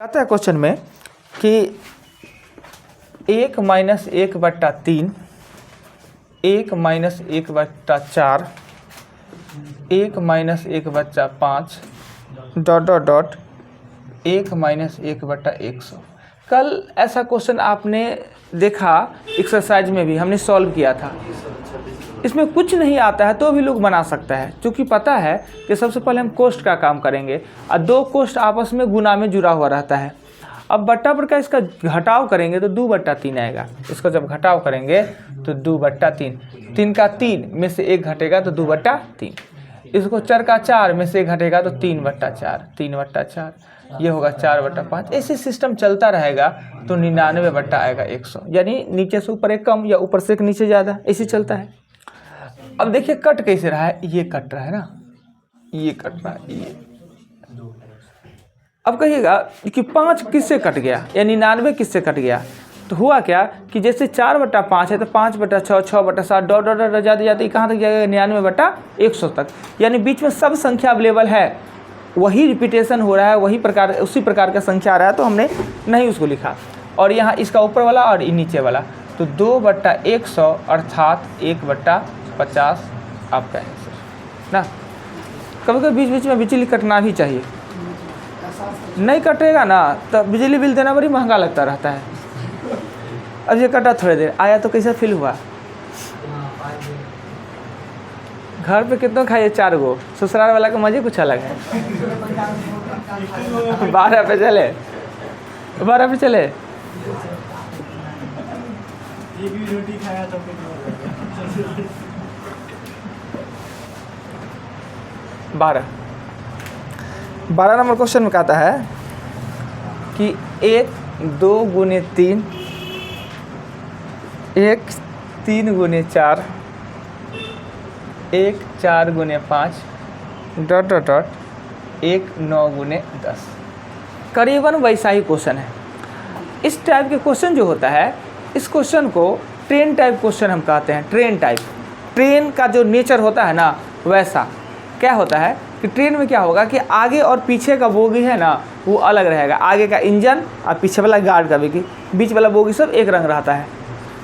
आता है क्वेश्चन में कि 1 - 1/3, 1 - 1/4, 1 - 1/5 ... 1 - 1/100। कल ऐसा क्वेश्चन आपने देखा एक्सरसाइज में भी हमने सॉल्व किया था। इसमें कुछ नहीं आता है तो भी लोग बना सकता है, क्योंकि पता है कि सबसे पहले हम कोष्ठ का काम करेंगे और दो कोष्ठ आपस में गुना में जुड़ा हुआ रहता है। अब बट्टा पर का इसका घटाव करेंगे तो 2/3 आएगा। इसका जब घटाव करेंगे तो 2/3, 3 का 3 में से 1 घटेगा तो 2/3। इसको 4 का 4 में से 1 घटेगा तो 3/4, 3/4 ये होगा 4/5। ऐसे सिस्टम चलता रहेगा तो 99 आएगा 100, यानी नीचे से ऊपर एक कम या ऊपर से एक नीचे ज़्यादा, ऐसे चलता है। अब देखिए कट कैसे रहा है, ये कट रहा है ना, ये कट रहा है ये। अब कहिएगा कि 5 किससे कट गया या 99 किससे कट गया, तो हुआ क्या कि जैसे 4/5 है तो 5/6, 6/7 डॉट जाते जाते कहाँ तक जाएगा 99/100 तक, यानी बीच में सब संख्या अवेलेबल है, वही रिपीटेशन हो रहा है, वही प्रकार उसी प्रकार का संख्या आ रहा है, तो हमने नहीं उसको लिखा। और यहाँ इसका ऊपर वाला और नीचे वाला, तो 2/100 अर्थात 1/50 आपका आंसर ना। कभी कभी बीच बीच में बिजली कटना भी चाहिए, नहीं कटेगा ना तो बिजली बिल देना बड़ी महंगा लगता रहता है। अब ये कटा थोड़ी देर आया तो कैसा फील हुआ? घर पे कितना खाइए 4 गो, ससुराल वाला का मजे कुछ अलग है। 12 पे चले, 12 पे चले। ये भी रोटी खाया तो 12 नंबर क्वेश्चन में कहता है कि 1 2 × 3, 1 3 × 4, 1 4 × 5 ... 1 9 × 10। करीबन वैसा ही क्वेश्चन है। इस टाइप के क्वेश्चन जो होता है, इस क्वेश्चन को ट्रेन टाइप क्वेश्चन हम कहते हैं। ट्रेन टाइप, ट्रेन का जो नेचर होता है ना, वैसा क्या होता है कि ट्रेन में क्या होगा कि आगे और पीछे का बोगी है ना वो अलग रहेगा। आगे का इंजन और पीछे वाला गार्ड का बोगी, बीच वाला बोगी सब एक रंग रहता है।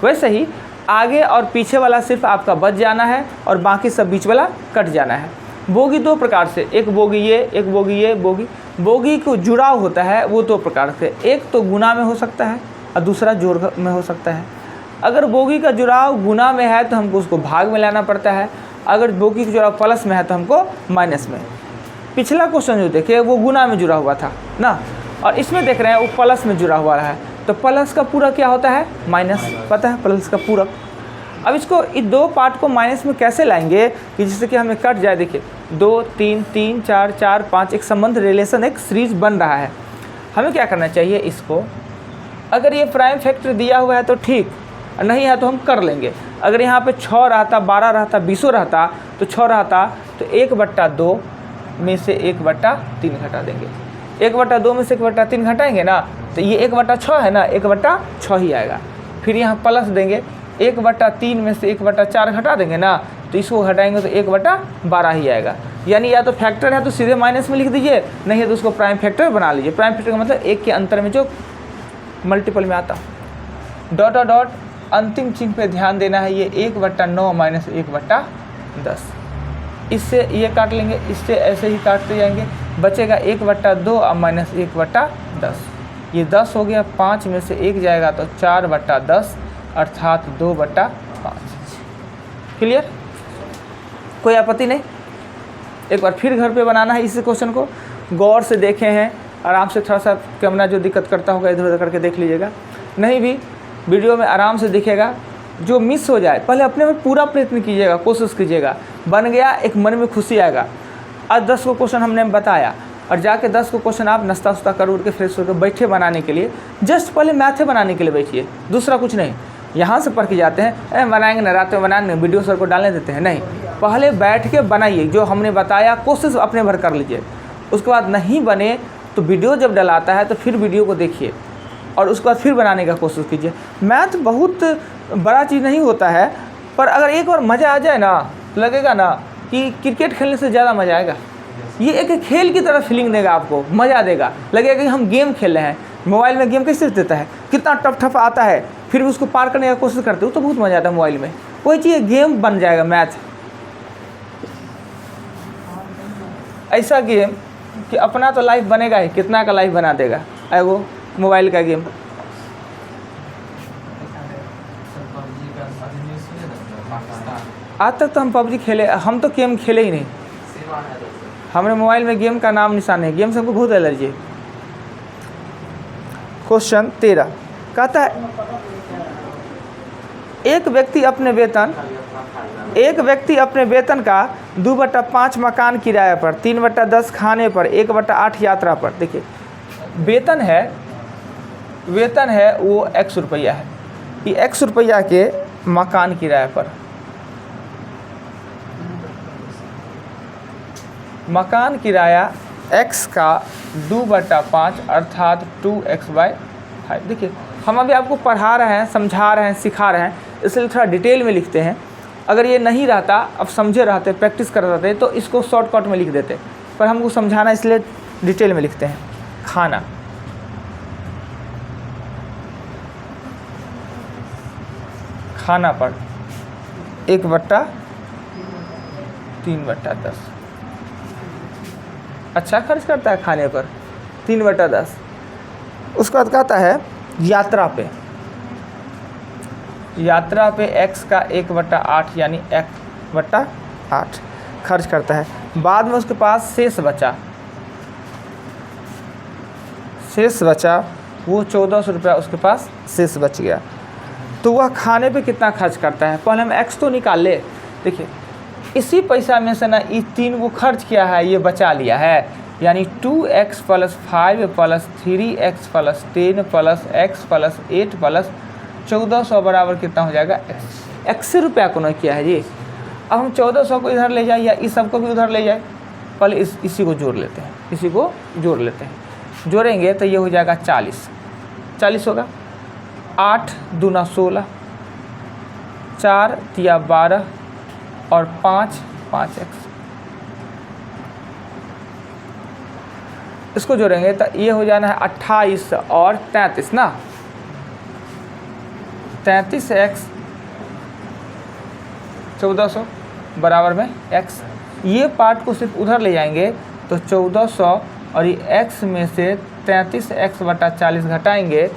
वैसे ही आगे और पीछे वाला सिर्फ आपका बच जाना है और बाकी सब बीच वाला कट जाना है। बोगी 2 प्रकार से, एक बोगी ये, एक बोगी ये। बोगी को जुड़ाव होता है वो 2 प्रकार से, एक तो गुना में हो सकता है और दूसरा जोड़ में हो सकता है। अगर बोगी का जुड़ाव गुना में है तो हमको उसको भाग में लाना पड़ता है, अगर बोगी का जुड़ाव प्लस में है तो हमको माइनस में। पिछला क्वेश्चन जो देखे वो गुना में जुड़ा हुआ था ना, और इसमें देख रहे हैं वो प्लस में जुड़ा हुआ है, तो प्लस का पूरक क्या होता है? माइनस। पता है प्लस का पूरक। अब इसको इस 2 पार्ट को माइनस में कैसे लाएंगे कि जिससे कि हमें कट जाए। देखिए 2 3 3 4 4 5 एक संबंध, रिलेशन, एक सीरीज बन रहा है। हमें क्या करना चाहिए, इसको अगर ये प्राइम फैक्टर दिया हुआ है तो ठीक, नहीं है तो हम कर लेंगे। अगर यहाँ पे 6 रहता, 12 रहता, 20 रहता तो 6 रहता तो 1/2 में से 1/3 घटा देंगे। 1/2 में से 1/3 घटाएंगे ना तो ये 1/6 है ना, 1/6 ही आएगा। फिर यहाँ प्लस देंगे, 1/3 में से 1/4 घटा देंगे ना तो इसको घटाएंगे तो 1/12 ही आएगा। यानी या तो फैक्टर है तो सीधे माइनस में लिख दीजिए, नहीं है तो उसको प्राइम फैक्टर बना लीजिए। प्राइम फैक्टर का मतलब एक के अंतर में जो मल्टीपल में आता। ... अंतिम चिन्ह पे ध्यान देना है, ये 1/9 माइनस 1/10। इससे ये काट लेंगे, इससे ऐसे ही काटते जाएंगे, बचेगा 1/2 और माइनस 1/10। ये 10 हो गया, 5 में से 1 जाएगा तो 4/10 अर्थात 2/5। क्लियर? कोई आपत्ति नहीं? एक बार फिर घर पे बनाना है इस क्वेश्चन को, गौर से देखे हैं, आराम से थोड़ा सा कैमरा जो दिक्कत करता होगा इधर उधर करके देख लीजिएगा, नहीं भी वीडियो में आराम से दिखेगा। जो मिस हो जाए पहले अपने में पूरा प्रयत्न कीजिएगा, कोशिश कीजिएगा, बन गया एक मन में खुशी आएगा। आज 10 को क्वेश्चन हमने बताया और जाके 10 को क्वेश्चन आप नाश्ता उस्ता कर उड़ के फ्रेश होकर बैठे बनाने के लिए, जस्ट पहले मैथे बनाने के लिए बैठिए, दूसरा कुछ नहीं। यहाँ से पढ़ के जाते हैं बनाएंगे ना, रात में बनाएंगे, वीडियो सर को डालने देते हैं, नहीं, पहले बैठ के बनाइए। जो हमने बताया कोशिश अपने भर कर लीजिए, उसके बाद नहीं बने तो वीडियो जब डलाता है तो फिर वीडियो को देखिए और उसके बाद फिर बनाने का कोशिश कीजिए। मैथ बहुत बड़ा चीज़ नहीं होता है, पर अगर एक बार मज़ा आ जाए ना तो लगेगा ना कि क्रिकेट खेलने से ज़्यादा मज़ा आएगा। ये एक खेल की तरह फीलिंग देगा, आपको मज़ा देगा, लगेगा कि हम गेम खेल रहे हैं। मोबाइल में गेम कैसे देता है, कितना टफ आता है, फिर भी उसको पार करने की कोशिश करते हो तो बहुत मज़ा आता है मोबाइल में। कोई चीज़ गेम बन जाएगा, मैथ ऐसा गेम कि अपना तो लाइफ बनेगा ही, कितना का लाइफ बना देगा वो मोबाइल का गेम। आज तक तो हम पबजी खेले, हम तो गेम खेले ही नहीं, हमारे मोबाइल में गेम का नाम निशान नहीं, गेम से हमको बहुत एलर्जी है। क्वेश्चन 13 कहता है एक व्यक्ति अपने वेतन का 2/5 मकान किराया पर, 3/10 खाने पर, 1/8 यात्रा पर। देखिए वेतन है वो x रुपया है, ये x रुपया के मकान किराया पर, मकान किराया x का 2/5 अर्थात 2x/5। देखिए हम अभी आपको पढ़ा रहे हैं, समझा रहे हैं, सिखा रहे हैं, इसलिए थोड़ा डिटेल में लिखते हैं। अगर ये नहीं रहता, अब समझे रहते, प्रैक्टिस कर रहते तो इसको शॉर्टकट में लिख देते, पर हमको समझाना इसलिए डिटेल में लिखते हैं। खाना पर 1/3/10, अच्छा खर्च करता है खाने पर 3/10। उसके बाद कहता है यात्रा पे x का 1/8 यानी 1/8 खर्च करता है। बाद में उसके पास शेष बचा वो 1400 रुपया उसके पास शेष बच गया, तो वह खाने पे कितना खर्च करता है। पहले हम x तो निकाल ले। देखिए इसी पैसा में से ना ये 3 को खर्च किया है, ये बचा लिया है, यानी 2x + 5 + 3x + 10 + x + 8 + 1400 बराबर कितना हो जाएगा x से रुपया को नहीं किया है जी। अब हम 1400 को इधर ले जाए या इस सबको भी उधर ले जाए, पहले इसी को जोड़ लेते हैं, जोड़ेंगे तो ये हो जाएगा 40 होगा, 8 दूना 16, 4 तिया 12 और 5x। इसको जोड़ेंगे तो ये हो जाना है 28 और 33 ना, 33x 1400 बराबर में x। ये पार्ट को सिर्फ उधर ले जाएंगे तो 1400 और ये x में से 33x/40 घटाएंगे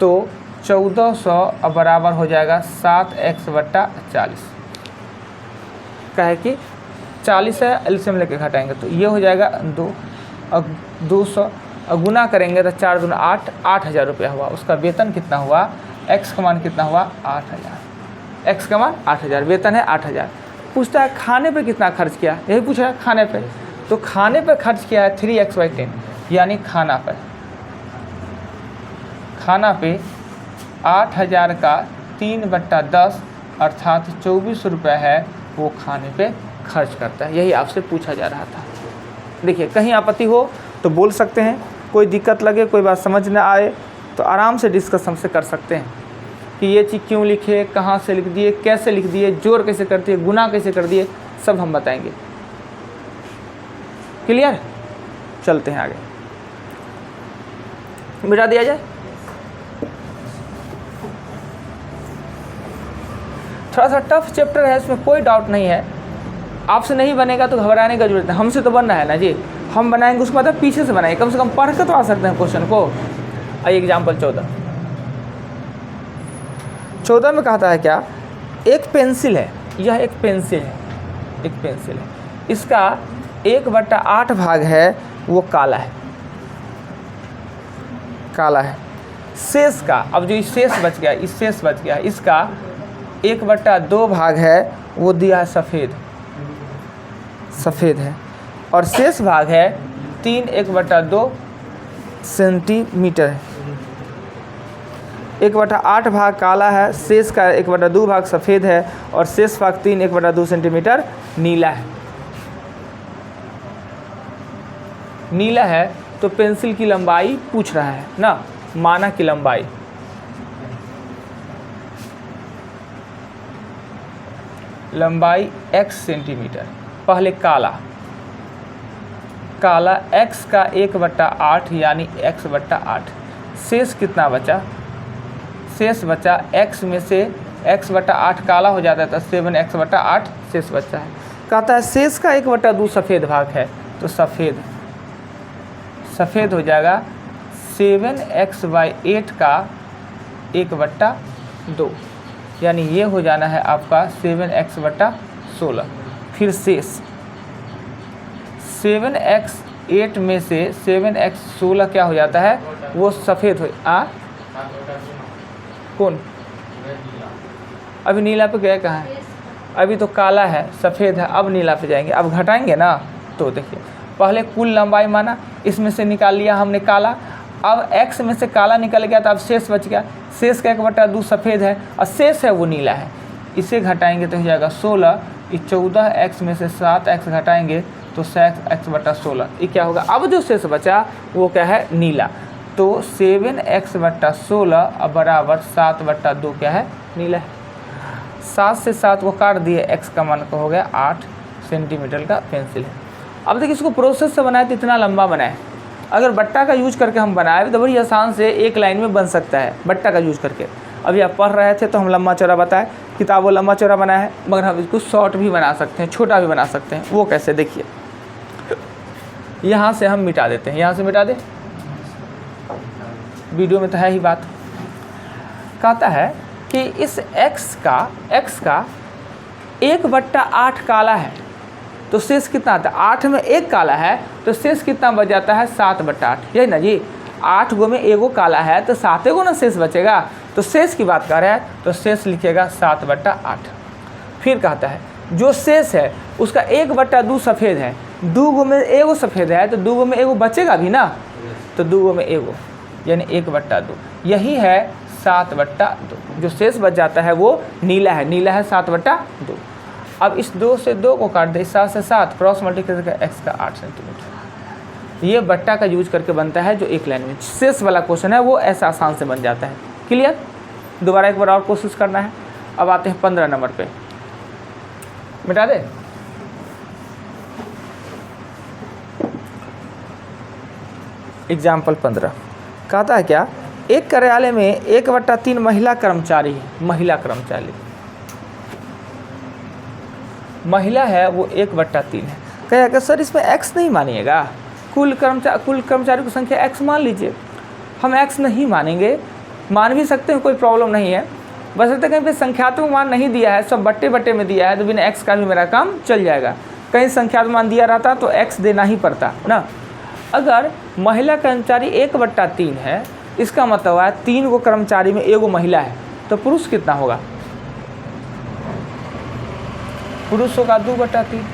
तो 1400 बराबर हो जाएगा 7x/40। कहे कि 40 है, एलसीएम लेके घटाएंगे तो ये हो जाएगा 200 और गुना करेंगे तो 4 दूना 8, 8000 रुपया हुआ। उसका वेतन कितना हुआ, x का मान कितना हुआ 8000, x का मान 8000, वेतन है 8000। पूछता है खाने पे कितना खर्च किया, यही पूछा है खाने पे, तो खाने पे खर्च किया है 3x/10 यानी खाना पे 8000 का 3/10 अर्थात 2400 रुपये है वो खाने पे खर्च करता है। यही आपसे पूछा जा रहा था। देखिए कहीं आपत्ति हो तो बोल सकते हैं, कोई दिक्कत लगे, कोई बात समझ न आए तो आराम से डिस्कस हमसे कर सकते हैं कि ये चीज़ क्यों लिखे, कहाँ से लिख दिए, कैसे लिख दिए, जोड़ कैसे कर दिए, गुना कैसे कर दिए, सब हम बताएंगे। क्लियर, चलते हैं आगे, मिटा दिया जाए। थोड़ा सा टफ चैप्टर है, इसमें कोई डाउट नहीं है। आपसे नहीं बनेगा तो घबराने का जरूरत नहीं, हमसे तो बनना है ना जी, हम बनाएंगे, उसके बाद पीछे से बनाएंगे, कम से कम पढ़ के तो आ सकते हैं क्वेश्चन को। आइए एग्जाम्पल 14 में कहता है क्या, एक पेंसिल है, यह एक पेंसिल है, इसका 1/8 भाग है वो काला है। शेष का, अब जो शेष बच गया, इसका 1/2 भाग है वो दिया है सफ़ेद है, और शेष भाग है 3/1/2 सेंटीमीटर है। 1/8 भाग काला है, शेष का 1/2 भाग सफ़ेद है, और शेष भाग 3/1/2 सेंटीमीटर नीला है। तो पेंसिल की लंबाई पूछ रहा है ना, माना की लंबाई x सेंटीमीटर। पहले काला, काला x का 1/8 यानी x/8। शेष कितना बचा? शेष बचा x में से x/8 काला हो जाता है तो 7x/8 शेष बचा है। कहता है शेष का 1/2 सफ़ेद भाग है, तो सफ़ेद हो जाएगा 7x/8 का 1/2, यानी ये हो जाना है आपका 7x/16। फिर शेष 7x8 में से 7x16 क्या हो जाता है? वो सफ़ेद हो कौन? अभी नीला पे गया कहाँ है? अभी तो काला है, सफ़ेद है, अब नीला पे जाएंगे। अब घटाएंगे ना, तो देखिए पहले कुल लंबाई माना, इसमें से निकाल लिया हमने काला। अब x में से काला निकल गया तो अब शेष बच गया। शेष का 1/2 सफ़ेद है और शेष है वो नीला है। इसे घटाएंगे तो हो जाएगा 16। इस 14x में से 7x घटाएंगे तो 7x/16, ये क्या होगा? अब जो शेष बचा वो क्या है? नीला। तो 7x/16 बराबर 7/2 क्या है? नीला है। 7 से 7 को काट दिए, x का मान का हो गया 8 सेंटीमीटर का पेंसिल है। अब देखिए इसको प्रोसेस से बनाए तो इतना लंबा बनाए। अगर बट्टा का यूज करके हम बनाए तो बड़ी आसान से एक लाइन में बन सकता है बट्टा का यूज करके। अभी आप पढ़ रहे थे तो हम लंबा चौड़ा बताए, किताबों लंबा चौड़ा बनाया है, मगर हम इसको शॉर्ट भी बना सकते हैं, छोटा भी बना सकते हैं। वो कैसे? देखिए यहाँ से हम मिटा देते हैं, यहाँ से मिटा दे, वीडियो में तो है ही बात। कहता है कि इस x का 1/8 काला है तो शेष कितना आता है? 8 में 1 काला है तो शेष कितना बच जाता है? 7/8, यही ना जी। 8 गो में एगो काला है तो 7 गो ना शेष बचेगा। तो शेष की बात कर रहा है तो शेष लिखेगा 7/8। फिर कहता है जो शेष है उसका 1/2 सफ़ेद है, 2 गो में एगो सफ़ेद है तो 2 गो में एगो बचेगा भी ना, तो 2 गो में एगो यानी 1/2, यही है 7/2। जो शेष बच जाता है वो नीला है, नीला है 7/2। अब इस 2 से 2 को काट दे, 7 से 7 क्रॉस मल्टीप्लाई करके x का 8 सेंटीमीटर। ये बट्टा का यूज करके बनता है जो एक लाइन में। शेष वाला क्वेश्चन है वो ऐसा आसान से बन जाता है। क्लियर? दोबारा एक बार और कोशिश करना है। अब आते हैं 15 नंबर पे, मिटा दे। एग्जाम्पल 15 कहता है क्या? एक कार्यालय में 1/3 महिला कर्मचारी है। महिला है वो 1/3 है। कहेगा सर इसमें x नहीं मानिएगा, कुल कर्मचारियों की संख्या x मान लीजिए। हम x नहीं मानेंगे, मान भी सकते हैं, कोई प्रॉब्लम नहीं है। बस कहीं पे संख्यात्मक मान नहीं दिया है, सब बट्टे में दिया है, तो बिना x का भी मेरा काम चल जाएगा। कहीं संख्यात्मक मान दिया रहता तो x देना ही पड़ता ना। अगर महिला कर्मचारी 1/3 है, इसका मतलब है 3 गो कर्मचारी में एगो महिला है, तो पुरुष कितना होगा? पुरुष होगा 2/3।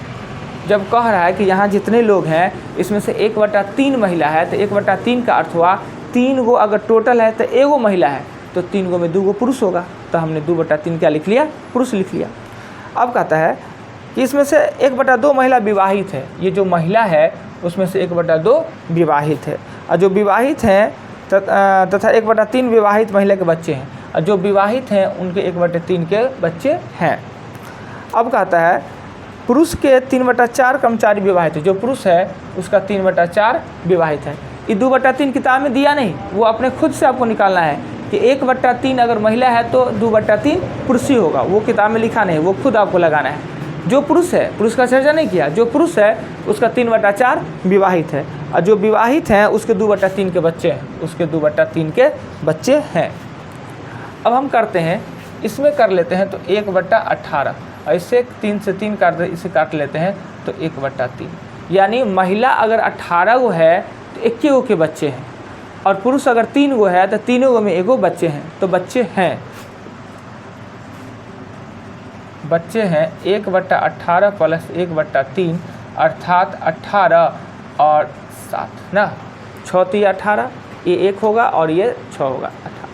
जब कह रहा है कि यहाँ जितने लोग हैं इसमें से 1/3 महिला है, तो 1/3 का अर्थ हुआ 3 गो अगर टोटल है तो एगो महिला है, तो 3 गो में 2 गो पुरुष होगा। तो हमने 2/3 क्या लिख लिया? पुरुष लिख लिया। अब कहता है कि इसमें से 1/2 महिला विवाहित है। ये जो महिला है उसमें से 1/2 विवाहित है, और जो विवाहित हैं तथा 1/3 विवाहित महिला के बच्चे हैं, और जो विवाहित हैं उनके 1/3 के बच्चे हैं। अब कहता है पुरुष के 3/4 कर्मचारी विवाहित है। जो पुरुष है उसका 3/4 विवाहित है। ये 2/3 किताब में दिया नहीं, वो अपने खुद से आपको निकालना है कि 1/3 अगर महिला है तो 2/3 पुरुष ही होगा। वो किताब में लिखा नहीं, वो खुद आपको लगाना है। जो पुरुष है, पुरुष का चर्चा नहीं किया, जो पुरुष है उसका 3/4 विवाहित है, और जो विवाहित हैं उसके 2/3 के बच्चे हैं, उसके 2/3 के बच्चे हैं। अब हम करते हैं, इसमें कर लेते हैं तो 1/18, और इससे 3 से 3 काट दे, इसे काट लेते हैं तो 1/3। यानी महिला अगर 18 गो है तो 21 गो के बच्चे हैं, और पुरुष अगर 3 गो है तो 3 गो में एगो बच्चे हैं। तो बच्चे हैं 1/18 प्लस 1/3 अर्थात 18 और 7 ना, 6 × 18, ये 1 होगा और ये 6 होगा 18,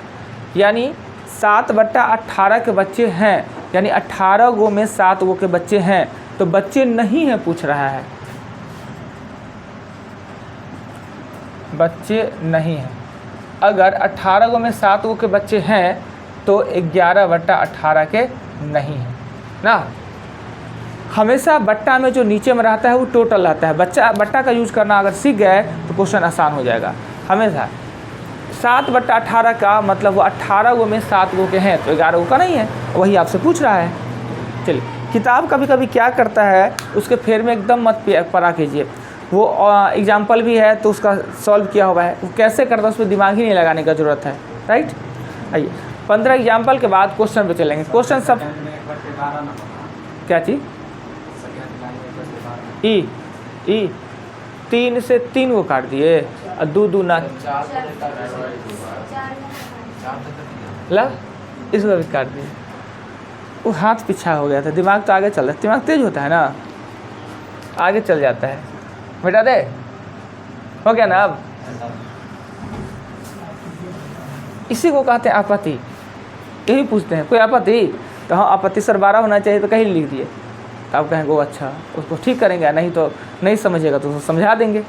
यानी 7/18 के बच्चे हैं, यानी 18 गो में 7 गो के बच्चे हैं। तो बच्चे नहीं हैं पूछ रहा है, बच्चे नहीं हैं। अगर 18 गो में 7 गो के बच्चे हैं तो 11/18 के नहीं हैं ना। हमेशा बट्टा में जो नीचे में रहता है वो टोटल रहता है। बट्टा का यूज़ करना अगर सीख गए तो क्वेश्चन आसान हो जाएगा। हमेशा 7/18 का मतलब वो 18 गो में 7 गो के हैं तो 11 गो का नहीं है, वही आपसे पूछ रहा है। चलिए, किताब कभी कभी क्या करता है उसके फेर में एकदम मत पड़ा कीजिए। वो एग्जाम्पल भी है तो उसका सॉल्व किया हुआ है, वो कैसे करता है उस पर दिमाग ही नहीं लगाने का ज़रूरत है, राइट। आइए 15 एग्जाम्पल के बाद क्वेश्चन पे चलेंगे। क्वेश्चन सब क्या चीज़ ई 3 से 3 को काट दिए और 2 दूना ला इसको भी काट दिए। वो हाथ पीछा हो गया था, दिमाग तो आगे चल रहा है, दिमाग तेज होता है ना, आगे चल जाता है। बेटा दे हो गया ना। अब इसी को कहते हैं आपत्ति। यही पूछते हैं कोई आपत्ति, तो हाँ आपत्ति सर 12 होना चाहिए तो कहीं लिख दिए, तो आप कहेंगे वो अच्छा, उसको ठीक करेंगे, नहीं तो नहीं समझेगा तो उसको समझा देंगे।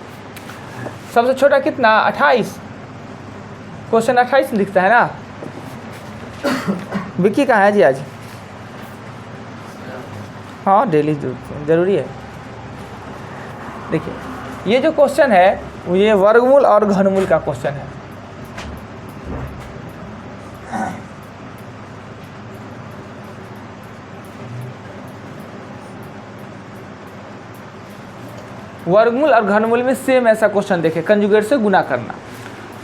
सबसे छोटा कितना 28, क्वेश्चन 28 लिखता है ना। विक्की कहाँ है जी आज? हाँ डेली ज़रूरी है। देखिए ये जो क्वेश्चन है वो ये वर्गमूल और घनमूल का क्वेश्चन है। वर्गमूल और घनमूल में सेम ऐसा क्वेश्चन देखें, कंजुगेट से गुना करना।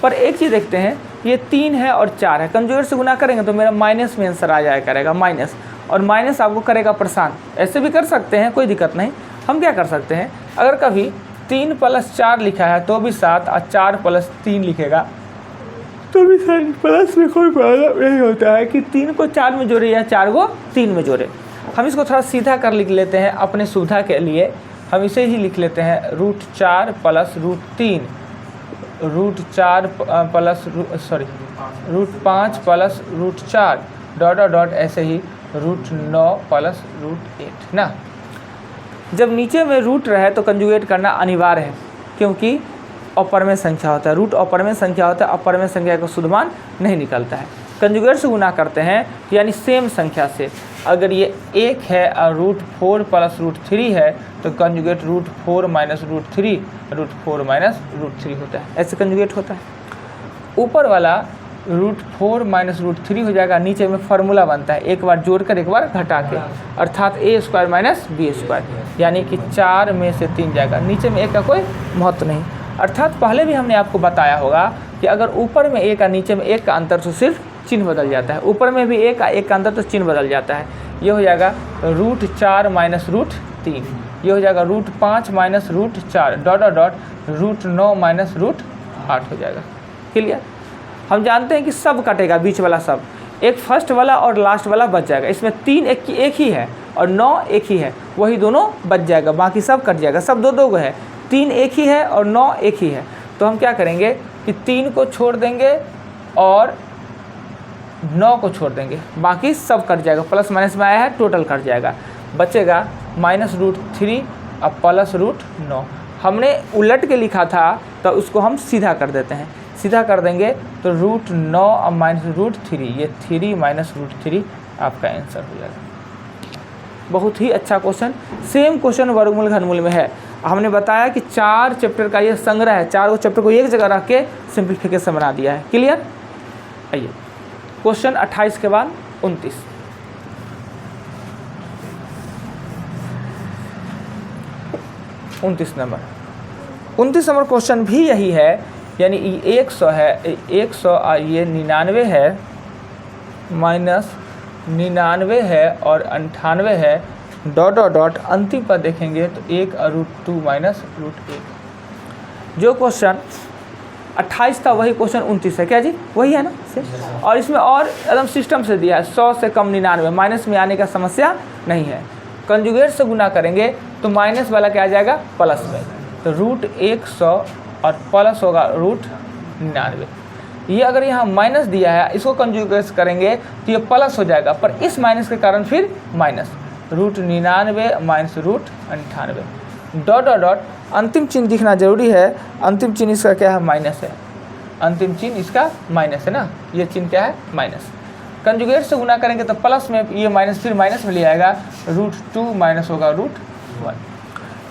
पर एक चीज़ देखते हैं, ये 3 है और 4 है, कंजुगेट से गुना करेंगे तो मेरा माइनस में आंसर आ जाया करेगा, माइनस, और माइनस आपको करेगा परेशान। ऐसे भी कर सकते हैं, कोई दिक्कत नहीं। हम क्या कर सकते हैं, अगर कभी 3 + 4 लिखा है तो भी 7 और 4 + 3 लिखेगा तो भी 7 प्लस में कोई प्रॉब्लम नहीं होता है कि 3 को 4 में जोड़े या 4 को 3 में जोड़े। हम इसको थोड़ा सीधा कर लिख लेते हैं अपने सुविधा के लिए। हम इसे ही लिख लेते हैं √4 + √3, √4 +5 + √4 डॉट ऐसे ही √9 + √8 ना। जब नीचे में रूट रहे तो कंजुगेट करना अनिवार्य है, क्योंकि अपर में संख्या होता है, रूट अपर में संख्या होता है, अपर में संख्या का शुद्ध मान नहीं निकलता है। कंजुगेट से गुना करते हैं यानी सेम संख्या से। अगर ये 1 है और √4 + √3 है तो कंजुगेट √4 - √3 √4 - √3 होता है, ऐसे कंजुगेट होता है। ऊपर वाला √4 - √3 हो जाएगा, नीचे में फार्मूला बनता है, एक बार जोड़कर एक बार घटा के, अर्थात a² - b², यानी कि 4 में से 3 जाएगा, नीचे में 1 का कोई महत्व नहीं। अर्थात पहले भी हमने आपको बताया होगा कि अगर ऊपर में 1 और नीचे में 1 का अंतर तो सिर्फ चिन्ह बदल जाता है, ऊपर में भी 1 का अंतर तो चिन्ह बदल जाता है। ये हो जाएगा √4 - √3, ये हो जाएगा √5 - √4 डॉट √9 - √8 हो जाएगा। क्लियर? हम जानते हैं कि सब कटेगा, बीच वाला सब, एक फर्स्ट वाला और लास्ट वाला बच जाएगा। इसमें 3 एक ही है और 9 एक ही है, वही दोनों बच जाएगा, बाकी सब कट जाएगा। सब 2 है, 3 एक ही है और 9 एक ही है। तो हम क्या करेंगे कि 3 को छोड़ देंगे और 9 को छोड़ देंगे, बाकी सब कट जाएगा। प्लस माइनस में आया है, टोटल कट जाएगा, बचेगा -√3 और +√9। हमने उलट के लिखा था तो उसको हम सीधा कर देते हैं, सीधा कर देंगे तो √9 और -√3, ये 3 - √3 आपका आंसर हो जाएगा। बहुत ही अच्छा क्वेश्चन। सेम क्वेश्चन वर्गमूल घनमूल में है। हमने बताया कि 4 चैप्टर का ये संग्रह है, 4 चैप्टर को एक जगह रख के सिंप्लीफिकेशन बना दिया है। क्लियर? आइए क्वेश्चन 28 के बाद 29 नंबर। 29 नंबर क्वेश्चन भी यही है, यानी 100 है, 100 और ये 99 है, -99 है और 98 है, डॉट अंतिम पर देखेंगे तो 1 और √2 - √1। जो क्वेश्चन 28 था वही क्वेश्चन 29 है। क्या जी? वही है ना से? और इसमें और एकदम सिस्टम से दिया है, 100 से कम 99, माइनस में आने का समस्या नहीं है। कंजुगेट से गुना करेंगे तो माइनस वाला क्या आ जाएगा, प्लस में, तो √100 और प्लस होगा √99। ये अगर यहाँ माइनस दिया है, इसको कंजुगेट करेंगे तो ये प्लस हो जाएगा, पर इस माइनस के कारण फिर माइनस, √99 - √98 डॉट अंतिम चिन्ह दिखना जरूरी है। अंतिम चिन्ह इसका क्या है, माइनस है, अंतिम चिन्ह इसका माइनस है ना, ये चिन्ह क्या है, माइनस। कंजुगेट से गुना करेंगे तो प्लस में ये माइनस, फिर माइनस में ले आएगा, √2 माइनस होगा √1।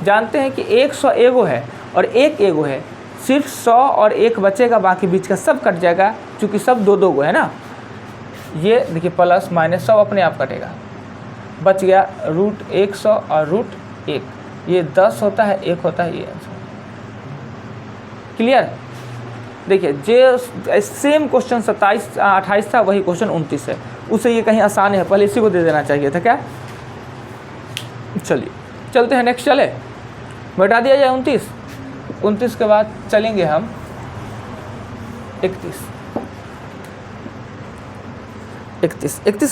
जानते हैं कि 100 एगो है और एक एगो है, सिर्फ 100 और 1 बचेगा, बाकी बीच का सब कट जाएगा, चूँकि सब 2-2 गो है ना। ये देखिए प्लस माइनस सब अपने आप कटेगा, बच गया √100 और √1, ये 10 होता है, 1 होता है, ये आंसर। क्लियर। देखिए जो सेम क्वेश्चन 28 था वही क्वेश्चन 29 है, उसे ये कहीं आसान है, पहले इसी को दे देना चाहिए था क्या। चलिए चलते हैं नेक्स्ट, चले बैठा दिया जाए 29 के बाद चलेंगे हम 31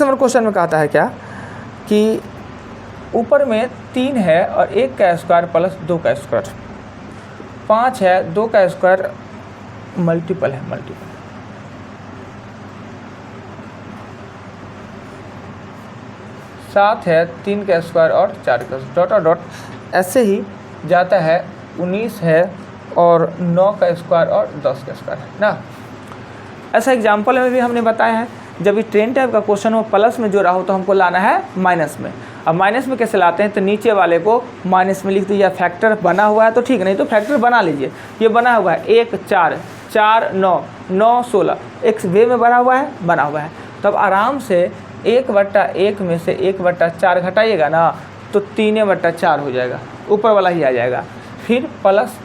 नंबर क्वेश्चन में कहता है क्या कि ऊपर में 3 है और 1 का स्क्वायर प्लस 2 का स्क्वायर, 5 है, 2 का स्क्वायर मल्टीपल है, 7 है, 3 का स्क्वायर और 4 का डॉट और डॉट ऐसे ही जाता है, 19 है और 9 का स्क्वायर और 10 का स्क्वायर है ना। ऐसा एग्जाम्पल में भी हमने बताया है, जब ये ट्रेन टाइप का क्वेश्चन हो प्लस में जोड़ा हो तो हमको लाना है माइनस में। अब माइनस में कैसे लाते हैं, तो नीचे वाले को माइनस में लिख दीजिए, फैक्टर बना हुआ है तो ठीक, नहीं तो फैक्टर बना लीजिए। ये बना हुआ है 1 4 4 9 9 16, एक वे में बना हुआ है। तब आराम से 1/1 में से 1/4 घटाइएगा ना तो 3/4 हो जाएगा, ऊपर वाला ही आ जाएगा। फिर प्लस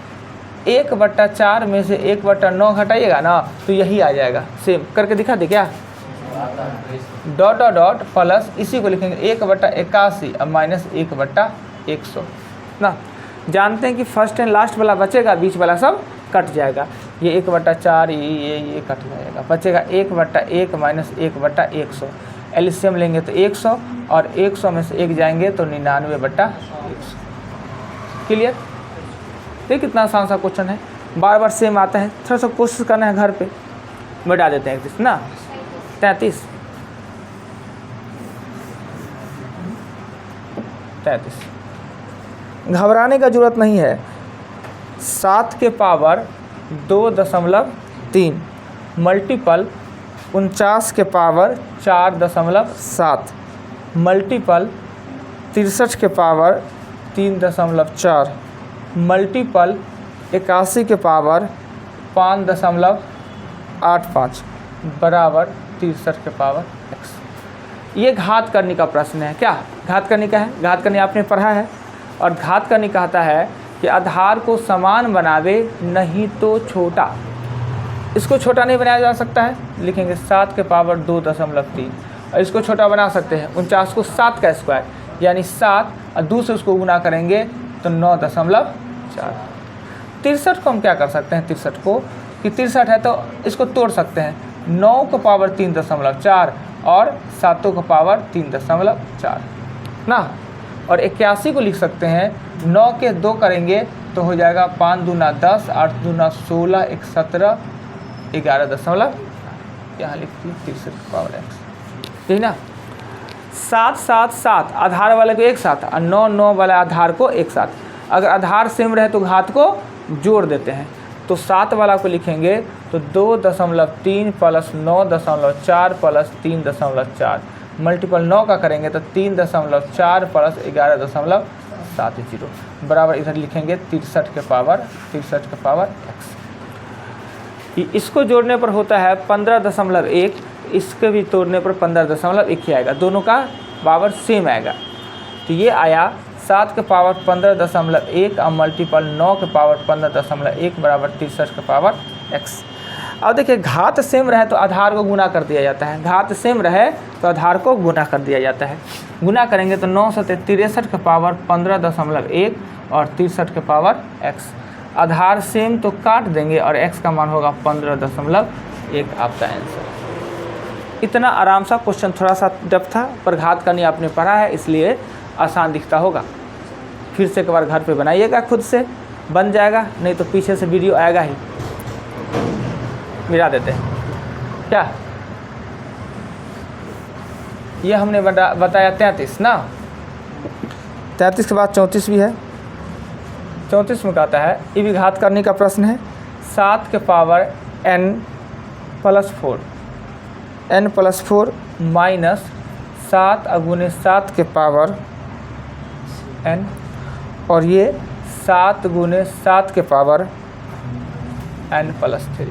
1/4 में से 1/9 घटाइएगा ना तो यही आ जाएगा। सेम करके दिखा दे क्या, डॉट डॉट डॉट प्लस इसी को लिखेंगे 1/81 और माइनस 1/100 ना। जानते हैं कि फर्स्ट एंड लास्ट वाला बचेगा, बीच वाला सब कट जाएगा। ये 1/4 ये कट जाएगा, बचेगा 1/1 माइनस 1/100। एलसीएम लेंगे तो 100 और 100 में से 1 जाएंगे तो 99/100। क्लियर। देखिए कितना आसान सा क्वेश्चन है, बार बार सेम आता है, थोड़ा सा कोशिश करना है घर पे। बैठा देते हैं ना 33 घबराने का जरूरत नहीं है। 7 के पावर 2.3 मल्टीपल 49 के पावर 4.7 मल्टीपल 63 के पावर 3.4 मल्टीपल 81 के पावर 5.85 बराबर 63 के पावर x। ये घात करने का प्रश्न है। क्या घात करने का है, घात करने आपने पढ़ा है। और घात करने कहता है कि आधार को समान बनावे नहीं तो छोटा। इसको छोटा नहीं बनाया जा सकता है, लिखेंगे 7 के पावर 2.3। और इसको छोटा बना सकते हैं 49 को 7 का स्क्वायर यानी 7 और 2 से उसको गुना करेंगे तो 9.4। 63 को हम क्या कर सकते हैं, 63 को कि 63 है तो इसको तोड़ सकते हैं, 9 को पावर 3.4 और 7 को पावर 3.4 ना। और 81 को लिख सकते हैं, 9 के 2 करेंगे तो हो जाएगा 5 दूना 10, 8 दूना 16, 1 17, 11 यहाँ लिखती 63 पावर x। यही ना 7 7 7 आधार वाले को एक साथ और 9 9 वाला आधार को एक साथ। अगर आधार सेम रहे तो घात को जोड़ देते हैं, तो 7 वाला को लिखेंगे तो 2.3 प्लस 9.4 प्लस 3.4 मल्टीपल 9 का करेंगे तो 3.4 प्लस 11.70 बराबर इधर लिखेंगे 63 के पावर x। इसको जोड़ने पर होता है 15.1, इसके भी तोड़ने पर 15.1 ही आएगा, दोनों का पावर सेम आएगा। तो ये आया 7 के पावर 15.1 और मल्टीपल 9 के पावर 15.1 बराबर 63 के पावर x। अब देखिए घात सेम रहे तो आधार को गुना कर दिया जाता है, घात सेम रहे तो आधार को गुना कर दिया जाता है। गुना करेंगे तो 9 से 63 के पावर 15.1 और 63 के पावर x। आधार सेम तो काट देंगे और x का मान होगा 15.1 आपका आंसर। इतना आराम सा क्वेश्चन, थोड़ा सा डफ था पर घात करनी आपने पढ़ा है इसलिए आसान दिखता होगा। फिर से एक बार घर पे बनाइएगा, खुद से बन जाएगा, नहीं तो पीछे से वीडियो आएगा ही। मिला देते हैं क्या, ये हमने बताया 33 ना। 33 के बाद 34 भी है। 34 में कहता है, ये भी घात करने का प्रश्न है। 7 के power n plus 4 n+4 minus 7 × 7 के पावर n, और ये 7 × 7 के पावर n+3।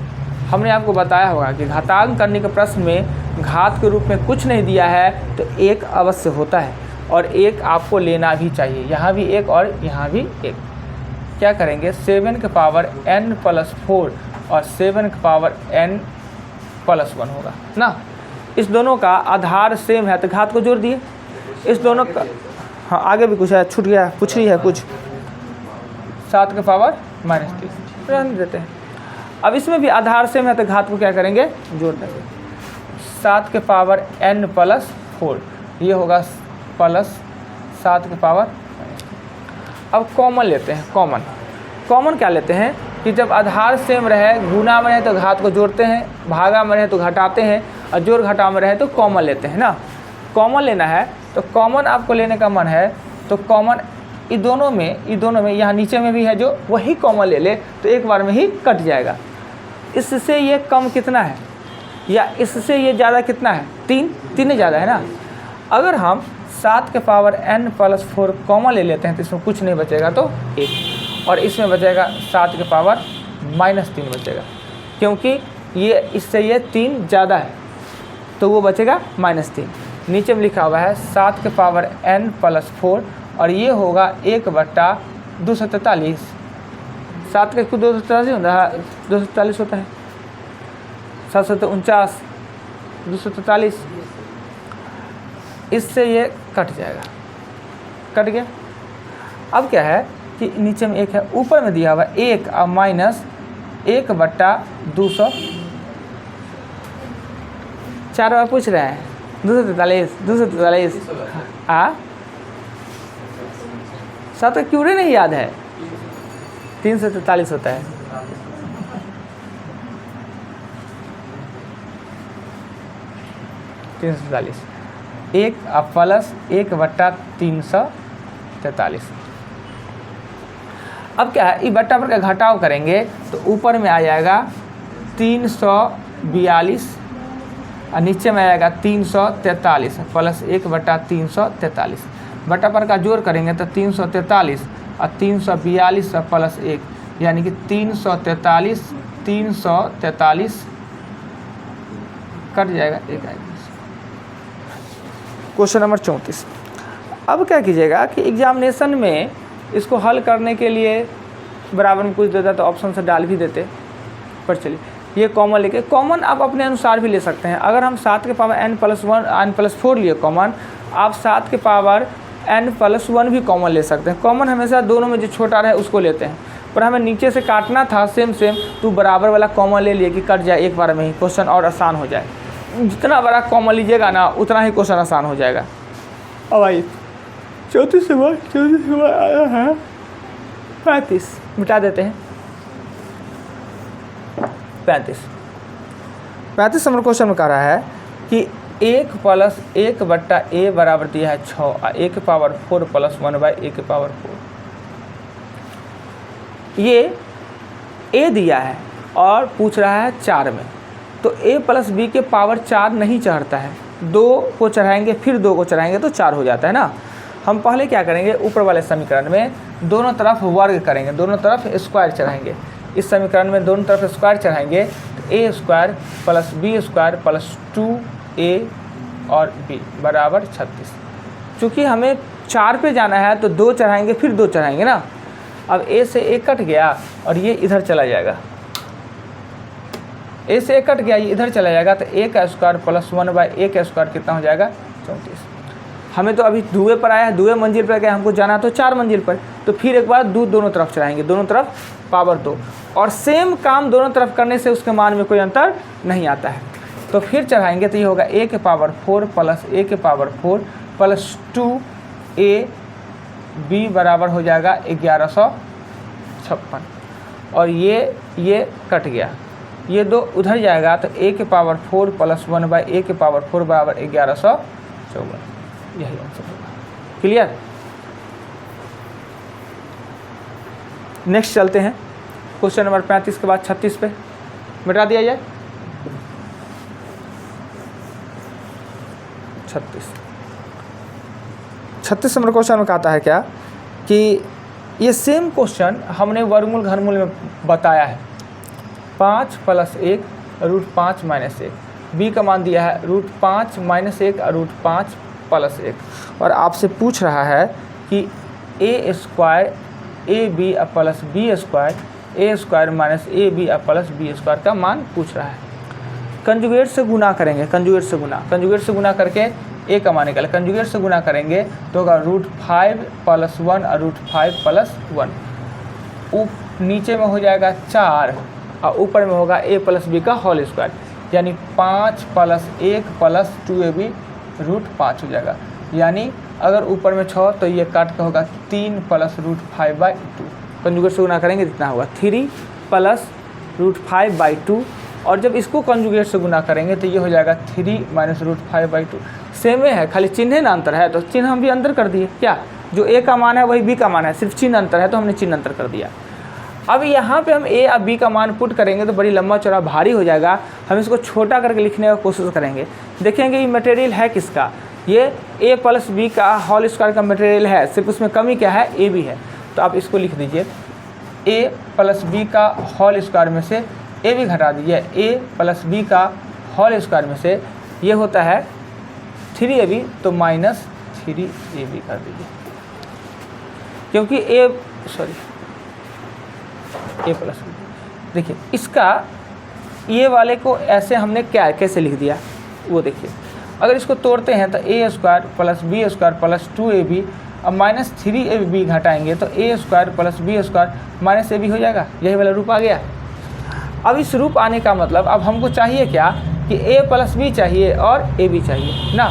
हमने आपको बताया होगा कि घातांक करने के प्रश्न में घात के रूप में कुछ नहीं दिया है तो एक अवश्य होता है, और एक आपको लेना भी चाहिए। यहाँ भी एक और यहाँ भी एक। क्या करेंगे, 7 के पावर n+4 और 7 के पावर n+1 होगा ना। इस दोनों का आधार सेम है तो घात को जोड़ दिए। इस दोनों का, हाँ आगे भी कुछ है, छूट गया, पूछ रही है कुछ। 7 के पावर -3 रहने देते हैं। अब इसमें भी आधार सेम है तो घात को क्या करेंगे, जोड़ देंगे। 7 के पावर n+4 ये होगा प्लस 7 के पावर। अब कॉमन लेते हैं। कॉमन क्या लेते हैं कि जब आधार सेम रहे, गुना में रहे तो घात को जोड़ते हैं, भागा में रहे तो घटाते हैं, और जोड़ घटा में रहे तो कॉमन लेते हैं ना। कॉमन लेना है तो कॉमन आपको लेने का मन है तो कॉमन ये दोनों में यहाँ नीचे में भी है जो, वही कॉमन ले तो एक बार में ही कट जाएगा। इससे ये कम कितना है या इससे ये ज़्यादा कितना है, 3 ज़्यादा है ना। अगर हम 7 के पावर n+4 कॉमन ले लेते हैं तो इसमें कुछ नहीं बचेगा तो 1, और इसमें बचेगा 7 के पावर -3 बचेगा, क्योंकि ये इससे ये 3 ज़्यादा है तो वो बचेगा -3। नीचे में लिखा हुआ है 7 के पावर n+4 और ये होगा 1/243। 7 का 243 होता है, 243 होता है, 749 243। इससे ये कट जाएगा, कट गया। अब क्या है कि नीचे में 1 है, ऊपर में दिया हुआ 1 और माइनस 1/200। 4 बार पूछ रहे हैं, 243 7 का क्यूरे नहीं याद है, 343 होता है। एक प्लस 1/343। अब क्या है, ई बट्टा पर का घटाव करेंगे तो ऊपर में आ जाएगा 342 और नीचे में आएगा 343 प्लस 1/343। बट्टा पर का जोड़ करेंगे तो 343 और 342 प्लस 1 यानी कि 343 कट जाएगा, एक आएगा। Question number 34। अब क्या कीजिएगा कि एग्जामिनेशन में इसको हल करने के लिए बराबर में कुछ देता तो ऑप्शन से डाल भी देते, पर चलिए ये कॉमन लेके, कॉमन आप अपने अनुसार भी ले सकते हैं। अगर हम 7 के पावर n+4 लिए कॉमन, आप 7 के पावर n+1 भी कॉमन ले सकते हैं। कॉमन हमेशा दोनों में जो छोटा रहे उसको लेते हैं, पर हमें नीचे से काटना था सेम तो बराबर वाला कॉमन ले लिए कि कट जाए एक बार में ही, क्वेश्चन और आसान हो जाए। जितना बड़ा कॉमन लीजिएगा ना उतना ही क्वेश्चन आसान हो जाएगा। अब आइए 34 से बाद आया है 35, मिटा देते हैं। 35 नंबर क्वेश्चन में कह रहा है कि 1 + 1/a बराबर दिया है 6 और 1 के पावर 4 + 1/a के पावर 4। ये a दिया है और पूछ रहा है 4 में, तो a + b के पावर 4 नहीं चढ़ता है, 2 को चढ़ाएंगे फिर 2 को चढ़ाएंगे तो 4 हो जाता है ना। हम पहले क्या करेंगे, ऊपर वाले समीकरण में दोनों तरफ वर्ग करेंगे, दोनों तरफ स्क्वायर चढ़ाएंगे। इस समीकरण में दोनों तरफ स्क्वायर चढ़ाएंगे तो a² + b² + 2a और b बराबर 36। चूँकि हमें 4 पे जाना है तो 2 चढ़ाएंगे फिर 2 चढ़ाएंगे ना। अब a से a कट गया और ये इधर चला जाएगा, a से a कट गया ये इधर चला जाएगा तो a² + 1/a² कितना हो जाएगा 34। हमें तो अभी धुएँ पर आया है, धुएँ मंजिल पर गया, हमको जाना तो 4 मंजिल पर, तो फिर एक बार दोनों तरफ चढ़ाएंगे, दोनों तरफ पावर 2, और सेम काम दोनों तरफ करने से उसके मान में कोई अंतर नहीं आता है। तो फिर चढ़ाएंगे तो ये होगा a के पावर 4 प्लस a के पावर 4 प्लस 2a b बराबर हो जाएगा 1156। और ये कट गया, ये 2 उधर जाएगा तो a के पावर 4 प्लस 1/a के पावर 4 बराबर 1154। यही आंसर होगा। क्लियर। नेक्स्ट चलते हैं क्वेश्चन नंबर 35 के बाद 36 पे मिटा दिया जाए। 36 नंबर क्वेश्चन में कहता है क्या कि ये सेम क्वेश्चन हमने वर्गमूल घनमूल में बताया है। 5 + 1 √5 - 1, b का मान दिया है √5 - 1 और √5 + 1, और आपसे पूछ रहा है कि a² ab + b² a² - ab + b² का मान पूछ रहा है। कंजुगेट से गुना करेंगे, कंजुगेट से गुना करके a का मान निकालें। कंजुगेट से गुना करेंगे तो होगा √5 + 1 और √5 + 1, नीचे में हो जाएगा 4 और ऊपर में होगा a + b का होल स्क्वायर, यानी 5 + 1 + 2ab √5 हो जाएगा। यानी अगर ऊपर में 6 तो ये काट के होगा 3 + √5/2। कंजुगेट से गुना करेंगे जितना होगा 3 + √5/2, और जब इसको कंजुगेट से गुना करेंगे तो ये हो जाएगा 3 - √5/2। सेम है, खाली चिन्ह ना अंतर है, तो चिन्ह हम भी अंतर कर दिए। क्या जो a का मान है वही b का मान है, सिर्फ चिन्ह अंतर है तो हमने चिन्ह अंतर कर दिया। अब यहाँ पे हम a और b का मान पुट करेंगे तो बड़ी लंबा चौड़ा भारी हो जाएगा। हम इसको छोटा करके लिखने का कोशिश करेंगे। देखेंगे ये मटेरियल है किसका, ये a + b का होल स्क्वायर का मटेरियल है, सिर्फ उसमें कमी क्या है, a b है। तो आप इसको लिख दीजिए a + b का होल स्क्वायर में से a b घटा दीजिए। a + b का होल स्क्वायर में से ये होता है 3ab, तो -3ab कर दीजिए, क्योंकि a + b। देखिए इसका ये वाले को ऐसे हमने कैसे लिख दिया वो देखिए। अगर इसको तोड़ते हैं तो a² + b² + 2ab, अब -3ab घटाएंगे तो a² + b² -ab हो जाएगा। यही वाला रूप आ गया। अब इस रूप आने का मतलब अब हमको चाहिए क्या कि a + b चाहिए और ab चाहिए ना।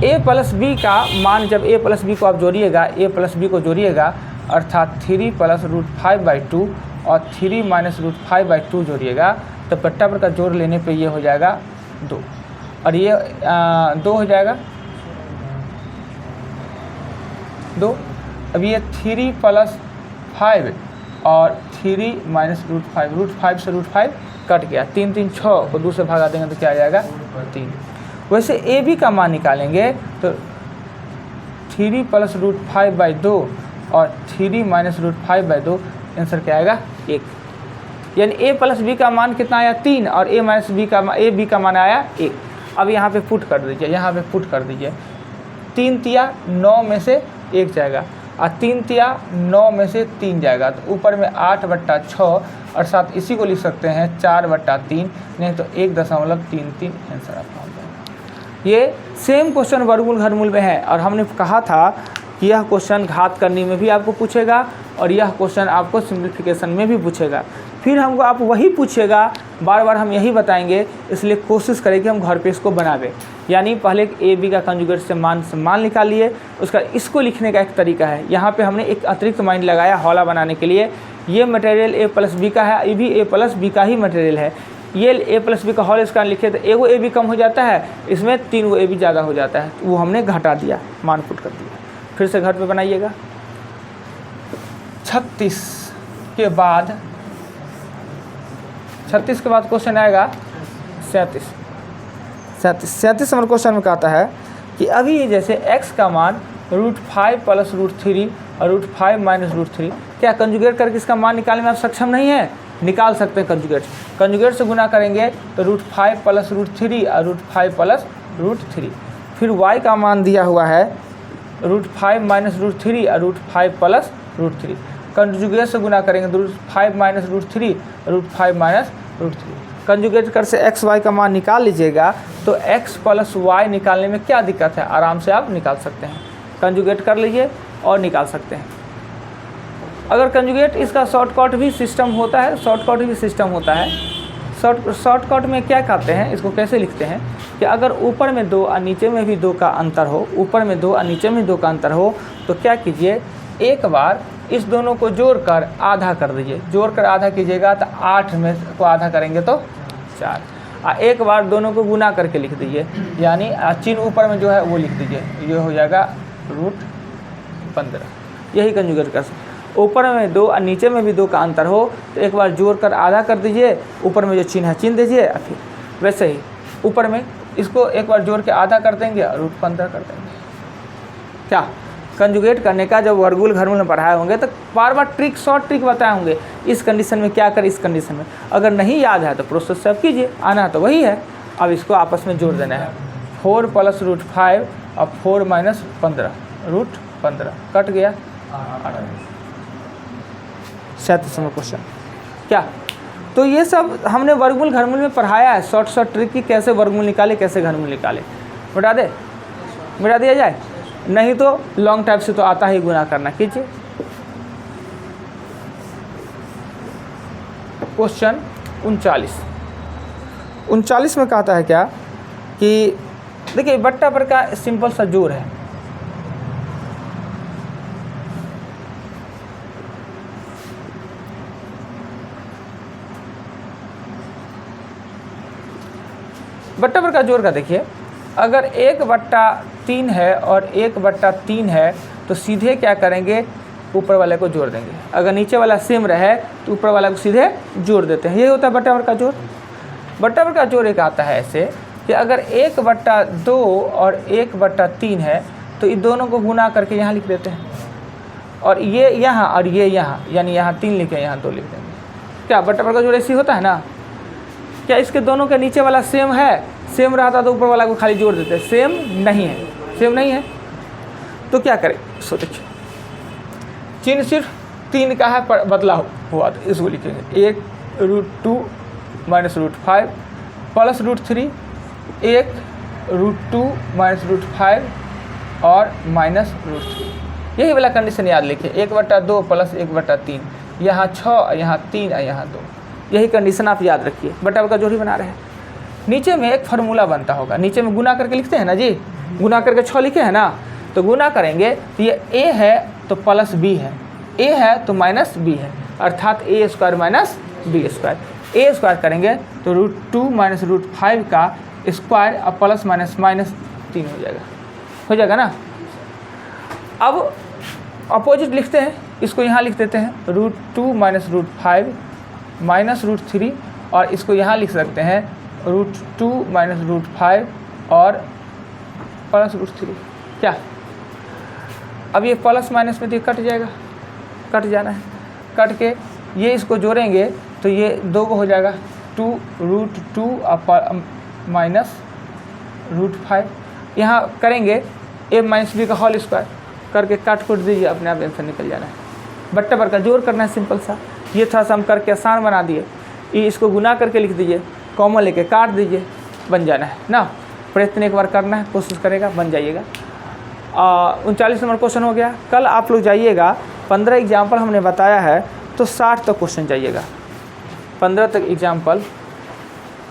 a + b का मान जब a + b को आप जोड़िएगा, a + b को जोड़िएगा अर्थात 3 + √5/2 और 3 - √5/2 जोड़िएगा तो पट्टा पर का जोड़ लेने पे ये हो जाएगा 2, और ये 2 हो जाएगा 2। अब ये 3 + 5 और 3 - √5 से √5 कट गया, 3 3 6 को 2 से भगा देंगे तो क्या आ जाएगा 3। वैसे ए बी का मान निकालेंगे तो 3 + √5/2 और 3 - √5/2, आंसर क्या आएगा 1। यानी a + b का मान कितना आया 3 और a b का मान आया 1। अब यहाँ पे पुट कर दीजिए, यहाँ पे पुट कर दीजिए। 3 तिया 9 में से 1 जाएगा और 3 तिया 9 में से 3 जाएगा, तो ऊपर में 8/6 और साथ इसी को लिख सकते हैं 4/3, नहीं तो 1.33 आंसर आपका हो जाएगा। ये सेम क्वेश्चन वर्गमूल घनमूल में है, और हमने कहा था कि यह क्वेश्चन घात करने में भी आपको पूछेगा और यह क्वेश्चन आपको सिंप्लीफिकेशन में भी पूछेगा। फिर हमको आप वही पूछेगा, बार बार हम यही बताएंगे, इसलिए कोशिश करें कि हम घर पे इसको बनावें। यानी पहले ए बी का कंजुगेट से मान निकालिए, उसका इसको लिखने का एक तरीका है। यहाँ पे हमने एक अतिरिक्त माइंड लगाया हौला बनाने के लिए। ये मटेरियल a + b का है, ये भी a + b का ही मटेरियल है। ये a + b का होल स्क्वायर लिखे तो एगो a b कम हो जाता है, इसमें 3 a b ज़्यादा हो जाता है, वो हमने घटा दिया, मान पुट कर दिया। फिर से घर पे बनाइएगा। 36 के बाद क्वेश्चन आएगा 37 नंबर क्वेश्चन में कहता है कि अभी जैसे x का मान √5 + √3 और √5 - √3, क्या कंजुगेट करके इसका मान निकालने में आप सक्षम नहीं है? निकाल सकते हैं कंजुगेट से गुना करेंगे तो √5 + √3 और √5 + √3। फिर y का मान दिया हुआ है √5 - √3 और √5 + √3। कंजुगेट से गुना करेंगे तो √5 - √3 और √5 - √3। कंजुगेट कर से x y का मान निकाल लीजिएगा तो x + y निकालने में क्या दिक्कत है, आराम से आप निकाल सकते हैं। कंजुगेट कर लीजिए और निकाल सकते हैं। अगर कंजुगेट इसका शॉर्टकट भी सिस्टम होता है, शॉर्टकट में क्या कहते हैं, इसको कैसे लिखते हैं कि अगर ऊपर में 2 और नीचे में भी 2 का अंतर हो, ऊपर में 2 और नीचे में 2 का अंतर हो, तो क्या कीजिए, एक बार इस दोनों को जोड़कर आधा कर दीजिए। जोड़कर आधा कीजिएगा तो 8 में को आधा करेंगे तो 4, और एक बार दोनों को गुना करके लिख दीजिए, यानी चिन्ह ऊपर में जो है वो लिख दीजिए, ये हो जाएगा √15। यही कंजुगेट कर सकते। ऊपर में 2 और नीचे में भी 2 का अंतर हो तो एक बार जोड़कर आधा कर दीजिए, ऊपर में जो चिन्ह है चिन्ह दीजिए, फिर वैसे ही ऊपर में इसको एक बार जोड़ के आधा कर देंगे और √15 कर देंगे। क्या कंजुगेट करने का जब वर्गमूल घनमूल में पढ़ाए होंगे तो बार बार शॉर्ट ट्रिक बताए होंगे, इस कंडीशन में क्या करें, इस कंडीशन में। अगर नहीं याद है तो प्रोसेस से आप कीजिए, आना तो वही है। अब इसको आपस में जोड़ देना है, 4 + √5 और 4 - 15 √15 कट गया 37वां क्वेश्चन। क्या तो ये सब हमने वर्गमूल घनमूल में पढ़ाया है, शॉर्ट ट्रिक की, कैसे वर्गमूल निकाले, कैसे घनमूल निकाले। बता दिया जाए, नहीं तो लॉन्ग टाइप से तो आता ही गुना करना। कीजिए क्वेश्चन 39 में कहता है क्या कि देखिए बट्टा पर का सिंपल सा जोड़ है। बट्टा पर का जोड़ का देखिए, अगर 1/3 है और 1/3 है तो सीधे क्या करेंगे, ऊपर वाले को जोड़ देंगे। अगर नीचे वाला सेम रहे तो ऊपर वाला को सीधे जोड़ देते हैं। यही होता है बट्टा पर का जोड़। बट्टा पर का जोड़ एक आता है ऐसे कि अगर 1/2 और 1/3 है तो इन दोनों को गुना करके यहाँ लिख देते हैं, और ये यहाँ और ये यहाँ, यानी यहाँ 3 लिखे, यहाँ 2 लिख देंगे। क्या बट्टा पर का जोड़ ऐसे होता है ना। क्या इसके दोनों के नीचे वाला सेम है, सेम रहता तो ऊपर वाला को खाली जोड़ देते, सेम नहीं है तो क्या करें। सो देखिए चिन्ह सिर्फ 3 का है पर बदला हुआ, तो इसको लिखेंगे 1 √2 - √5 + √3, 1 √2 - √5 और -√3। यही वाला कंडीशन याद लिखिए, 1/2 + 1/3, यहाँ 6, यहाँ 3 और यहाँ 2। यही कंडीशन आप याद रखिए। बट्टा पर का जोड़ ही बना रहे हैं। नीचे में एक फार्मूला बनता होगा, नीचे में गुना करके लिखते हैं ना जी, गुना करके 6 लिखे हैं ना, तो गुना करेंगे तो ये a है तो प्लस b है, a है तो माइनस b है, अर्थात a² - b²। a² करेंगे तो √2 - √5 का स्क्वायर और प्लस माइनस -3 हो जाएगा ना। अब अपोजिट लिखते हैं, इसको यहाँ लिख देते हैं √2 - √5 -√3, और इसको यहाँ लिख सकते हैं √2 - √5 और प्लस √3। क्या अब ये प्लस माइनस में तो कट जाएगा, कट जाना है, कट के ये इसको जोड़ेंगे तो ये 2 को हो जाएगा 2 √2 और -√5। यहाँ करेंगे a - b का होल स्क्वायर करके काट कूट दीजिए, अपने आप आंसर निकल जाना है। बट्टा पर का जोड़ करना है सिंपल सा। ये थोड़ा सा हम करके आसान बना दिए, इसको गुना करके लिख दीजिए, कॉमन लेके काट दीजिए, बन जाना है ना। प्रयत्न एक बार करना है, कोशिश करेगा, बन जाइएगा। 39 नंबर क्वेश्चन हो गया। कल आप लोग जाइएगा, 15 एग्जाम्पल हमने बताया है तो 60 तक क्वेश्चन जाइएगा, 15 तक एग्जाम्पल